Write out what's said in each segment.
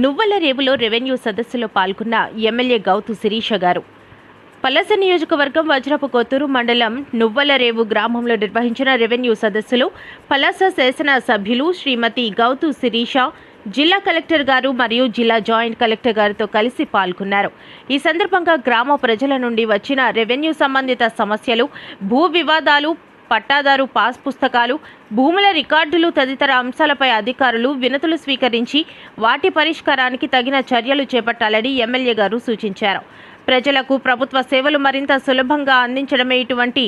నువ్వల రేవులో రెవెన్యూ సదస్సులో పాల్గొన్న ఎమ్మెల్యే గౌతు శిరీష గారు పలాస నియోజకవర్గం వజ్రపు కొత్తూరు మండలం నువ్వల రేవు గ్రామంలో నిర్వహించిన రెవెన్యూ సదస్సులో పలాస శాసన సభ్యులు శ్రీమతి గౌతు శిరీష జిల్లా కలెక్టర్ గారు మరియు జిల్లా జాయింట్ కలెక్టర్ గారితో కలిసి పాల్గొన్నారు. ఈ సందర్భంగా గ్రామ ప్రజల నుండి వచ్చిన రెవెన్యూ సంబంధిత సమస్యలు, భూ వివాదాలు, పట్టాదారు పాస్ పుస్తకాలు, భూముల రికార్డులు తదితర అంశాలపై అధికారులు వినతులు స్వీకరించి వాటి పరిష్కారానికి తగిన చర్యలు చేపట్టాలని ఎమ్మెల్యే గారు సూచించారు. ప్రజలకు ప్రభుత్వ సేవలు మరింత సులభంగా అందించడమే ఇటువంటి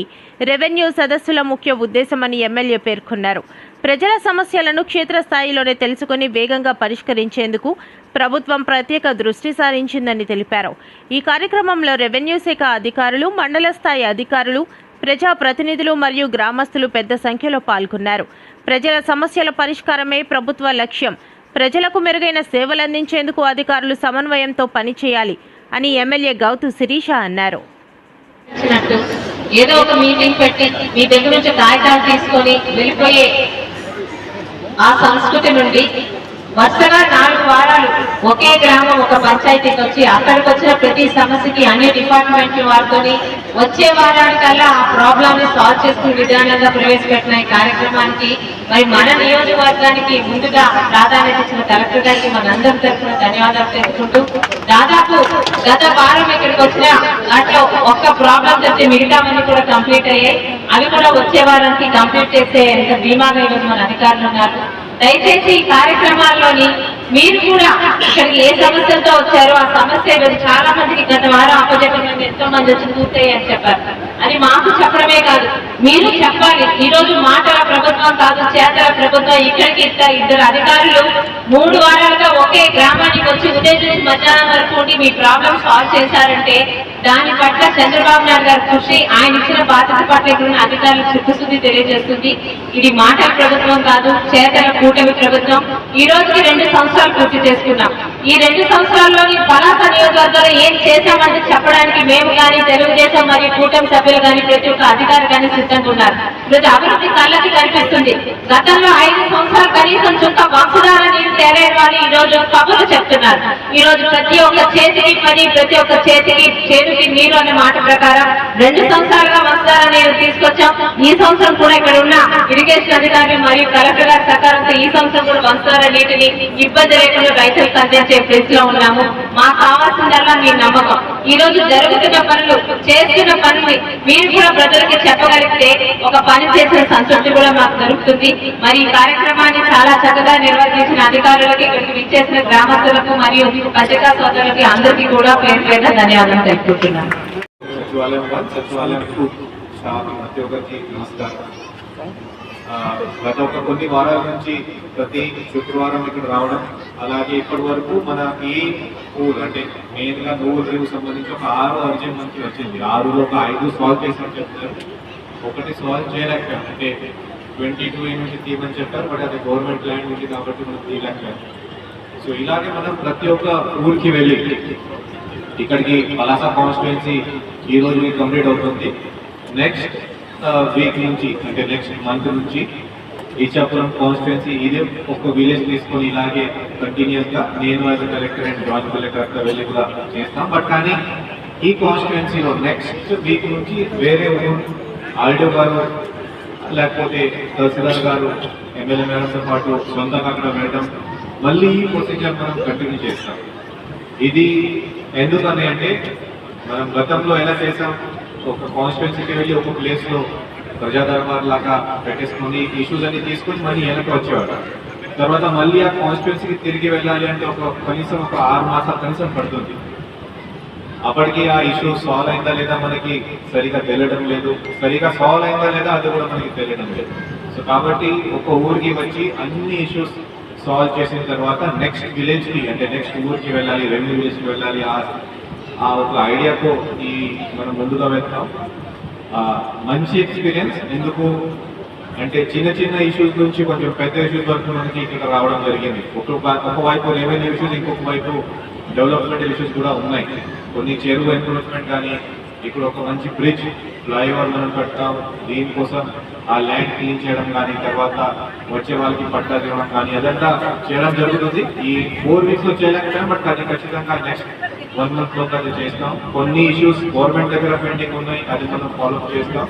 రెవెన్యూ సదస్సుల ముఖ్య ఉద్దేశమని ఎమ్మెల్యే పేర్కొన్నారు. ప్రజల సమస్యలను క్షేత్రస్థాయిలోనే తెలుసుకుని వేగంగా పరిష్కరించేందుకు ప్రభుత్వం ప్రత్యేక దృష్టి సారించిందని తెలిపారు. ఈ కార్యక్రమంలో రెవెన్యూ శాఖ అధికారులు, మండల స్థాయి అధికారులు, ప్రజాప్రతినిధులు మరియు గ్రామస్తులు పెద్ద సంఖ్యలో పాల్గొన్నారు. ప్రజల సమస్యల పరిష్కారమే ప్రభుత్వ లక్ష్యం. ప్రజలకు మెరుగైన సేవలు అందించేందుకు అధికారులు సమన్వయంతో పనిచేయాలి అని ఎమ్మెల్యే గౌతు శిరీష అన్నారు. ఏదో ఒక మీటింగ్ పెట్టి మీ దగ్గర నుంచి కాగితాలు తీసుకొని వెళ్ళిపోయే ఆ సంస్కృతి నుండి వరుసగా 4 వారాలు ఒకే గ్రామం ఒక పంచాయతీకి వచ్చి అక్కడికి వచ్చిన ప్రతి సమస్యకి అన్ని డిపార్ట్మెంట్ వారితోని వచ్చే వారానికల్లా ఆ ప్రాబ్లమ్ ని సాల్వ్ చేసుకునే విధానంగా ప్రవేశపెట్టిన ఈ కార్యక్రమానికి మరి మన నియోజకవర్గానికి ముందుగా ప్రాధాన్యత ఇచ్చిన కలెక్టర్ గారికి మనందరి తరఫున ధన్యవాదాలు తెలుపుకుంటూ, దాదాపు గత వారం ఇక్కడికి వచ్చిన దాంట్లో ఒక్క ప్రాబ్లం చెప్తే మిగతావన్నీ కూడా కంప్లీట్ అయ్యాయి. అవి కూడా వచ్చే వారానికి కంప్లీట్ చేసే ధీమాగా ఈరోజు మన అధికారులు ఉన్నారు. దయచేసి ఈ కార్యక్రమాల్లోని మీరు కూడా ఇక్కడికి ఏ సమస్యలతో వచ్చారో ఆ సమస్య చాలా మందికి గత వారం అప్పచెప్పడం ఎంతో మంది వచ్చి పూర్తయ్యి అని చెప్పారు. అది మాకు చెప్పడమే కాదు, మీరు చెప్పాలి. ఈ రోజు మాటల ప్రభుత్వం కాదు, చేతల ప్రభుత్వం. ఇక్కడికి ఇద్దరు అధికారులు 3 వారాలుగా ఒకే గ్రామానికి వచ్చి ఉదయం నుంచి మధ్యాహ్నం వరకు ఉండి మీ ప్రాబ్లం సాల్వ్ చేశారంటే దాని పట్ల చంద్రబాబు నాయుడు గారి కృషి, ఆయన ఇచ్చిన బాధ్యత పట్ల ఇక్కడ అధికారులకు చిత్తశుద్ధి తెలియజేస్తుంది. ఇది మాటల ప్రభుత్వం కాదు, చేతల కూటమి ప్రభుత్వం. ఈ రోజుకి 2 సంవత్సరాలు పూర్తి చేసుకున్నాం. ఈ 2 సంవత్సరాల్లోని పలాస నియోజకవర్గంలో ఏం చేశామని చెప్పడానికి మేము కానీ, తెలుగుదేశం మరియు కూటమి సభ్యులు కానీ, ప్రతి ఒక్క అధికారి కానీ సిద్ధంగా ఉన్నారు. ఈరోజు అభివృద్ధి కళ్ళకి కనిపిస్తుంది. గతంలో 5 సంవత్సరాలు కనీసం చుక్క వంశధార నీరు తేలేని ఈ రోజు కబుర్లు చెప్తున్నారు. ఈ రోజు ప్రతి ఒక్క చేతికి పని, ప్రతి ఒక్క చేతికి నీరు అనే మాట ప్రకారం 2 సంవత్సరాలుగా వంశధార నీరు తీసుకొచ్చాం. ఈ సంవత్సరం కూడా ఇక్కడ ఉన్న ఇరిగేషన్ అధికారులు మరియు కలెక్టర్ గారి సహకారంతో ఈ సంవత్సరం కూడా వంశధార నీటిని ఇబ్బంది లేకుండా రైతులకు అందించే ప్లేస్లో ఉన్నాము. మాకు కావాల్సిందల్లా మీ నమ్మకం. ఈ రోజు జరుగుతున్న పనులు, చేస్తున్న పనులు మీరు కూడా ప్రజలకి చెప్పగలిగితే ఒక పని చేసిన సంతృప్తి కూడా మాకు దొరుకుతుంది. మరి ఈ కార్యక్రమాన్ని చాలా చక్కగా నిర్వహించిన అధికారులకి, ఇక్కడికి విచ్చేసిన గ్రామస్తులకు మరియు పత్రికా సోదరులకి అందరికీ కూడా పేరు పేరున ధన్యవాదాలు తెలుపుతున్నాను. గత కొన్ని వారాల నుంచి ప్రతి శుక్రవారం ఇక్కడ రావడం, అలాగే ఇప్పటి వరకు మన ఈ ఊరు అంటే మెయిన్ గా నువ్వుల రేవు సంబంధించి ఒక 6 అర్జెంట్ మనకి వచ్చింది. 6లో ఒక 5 సాల్వ్ చేసినట్టు చెప్తారు, ఒకటి సాల్వ్ చేయలేకపోయాం. అంటే 22 యూనిట్ తీయమని చెప్పారు, బట్ అది గవర్నమెంట్ ల్యాండ్ ఉంది కాబట్టి మనం తీయలేకపోయాం. సో ఇలాగే మనం ప్రతి ఒక్క ఊరికి వెళ్ళి, ఇక్కడికి పలాస కాన్స్టిట్యుయెన్సీ ఈ రోజు కంప్లీట్ అవుతుంది. నెక్స్ట్ వీక్ నుంచి అంటే నెక్స్ట్ మంత్ నుంచి ఇచ్చాపురం కాన్స్టిట్యుయెన్సీ ఇదే ఒక విలేజ్ తీసుకొని ఇలాగే కంటిన్యూస్గా నేను as collector and joint collector వెళ్ళి కూడా చేస్తాం. బట్ కానీ ఈ కాన్స్టిట్యుయెన్సీలో నెక్స్ట్ వీక్ నుంచి వేరే ఊరు ఆర్డీఓ గారు లేకపోతే తహసీల్దార్ గారు ఎమ్మెల్యే మేడంతో పాటు సొంతంగా అక్కడ వెళ్ళడం, మళ్ళీ ఈ ప్రొసీజర్ మనం కంటిన్యూ చేస్తాం. ఇది ఎందుకని అంటే మనం గతంలో ఎలా చేసాం, ఒక కాన్స్టిట్యుయెన్సీకి వెళ్ళి ఒక ప్లేస్లో ప్రజా దర్బార్ లాగా పెట్టేసుకొని ఇష్యూస్ అన్ని తీసుకొని మళ్ళీ వెనక్కి వచ్చేవాడు. తర్వాత మళ్ళీ ఆ కాన్స్టిట్యుయెన్సీకి తిరిగి వెళ్ళాలి అంటే కనీసం ఒక 6 మాసాలు కనీసం పడుతుంది. అప్పటికి ఆ ఇష్యూ సాల్వ్ అయిందా లేదా మనకి సరిగా తెలియడం లేదు, సరిగా సాల్వ్ అయిందా లేదా అది కూడా మనకి తెలియడం లేదు. సో కాబట్టి ఒక ఊరికి వచ్చి అన్ని ఇష్యూస్ సాల్వ్ చేసిన తర్వాత నెక్స్ట్ విలేజ్కి అంటే నెక్స్ట్ ఊరికి వెళ్ళాలి, రెవెన్యూ విలేజ్కి వెళ్ళాలి. ఆ ఒక ఐడియాతో ఈ మనం ముందుగా వెళ్తాం. మంచి ఎక్స్పీరియన్స్. ఎందుకు అంటే చిన్న చిన్న ఇష్యూస్ నుంచి కొంచెం పెద్ద ఇష్యూస్ వరకు మనకి ఇక్కడ రావడం జరిగింది. ఒకవైపు రెవెన్యూ ఇష్యూస్, ఇంకొక వైపు డెవలప్మెంటల్ ఇష్యూస్ కూడా ఉన్నాయి. కొన్ని చెరువు ఎంక్రోచ్మెంట్ కానీ, ఇక్కడ ఒక మంచి బ్రిడ్జ్ ఫ్లైఓవర్ మనం కట్టాం, దీనికోసం ఆ ల్యాండ్ క్లీన్ చేయడం కానీ, తర్వాత వచ్చే వాళ్ళకి పట్టాలు ఇవ్వడం కానీ అదంతా చేయడం జరుగుతుంది. ఈ 4 weeks లో చేయలేకపోయినా బట్ అది ఖచ్చితంగా నెక్స్ట్ 1 month లో అది చేస్తాం. కొన్ని ఇష్యూస్ గవర్నమెంట్ దగ్గర పెండింగ్ ఉన్నాయి, అది మనం ఫాలోఅప్ చేస్తాం.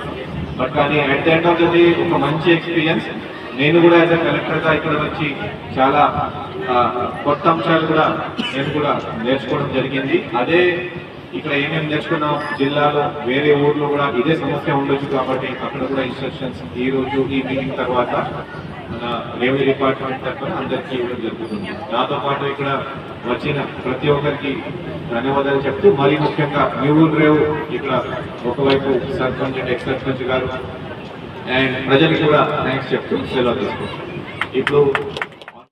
బట్ కానీ at the end of the day ఒక మంచి ఎక్స్పీరియన్స్. నేను కూడా యాజ్ అ కలెక్టర్గా ఇక్కడ వచ్చి చాలా కొత్త అంశాలు కూడా నేను కూడా నేర్చుకోవడం జరిగింది. అదే ఇక్కడ ఏమేమి నేర్చుకున్నాం, జిల్లాలో వేరే ఊర్లో కూడా ఇదే సమస్య ఉండొచ్చు కాబట్టి అక్కడ కూడా ఇన్స్ట్రక్షన్స్ ఈ రోజు ఈ మీటింగ్ తర్వాత మన రెవెన్యూ డిపార్ట్మెంట్ తరఫున అందరికీ ఇవ్వడం జరుగుతుంది. నాతో పాటు ఇక్కడ వచ్చిన ప్రతి ఒక్కరికి ధన్యవాదాలు చెప్తూ, మరీ ముఖ్యంగా న్యూవుల్ రేవు ఇక్కడ ఒకవైపు సర్పంచ్ అండ్ ఎక్స్ సర్పంచ్ గారు అండ్ ప్రజలకు కూడా థ్యాంక్స్ చెప్తూ సెలవు తీసుకుంటాం. ఇప్పుడు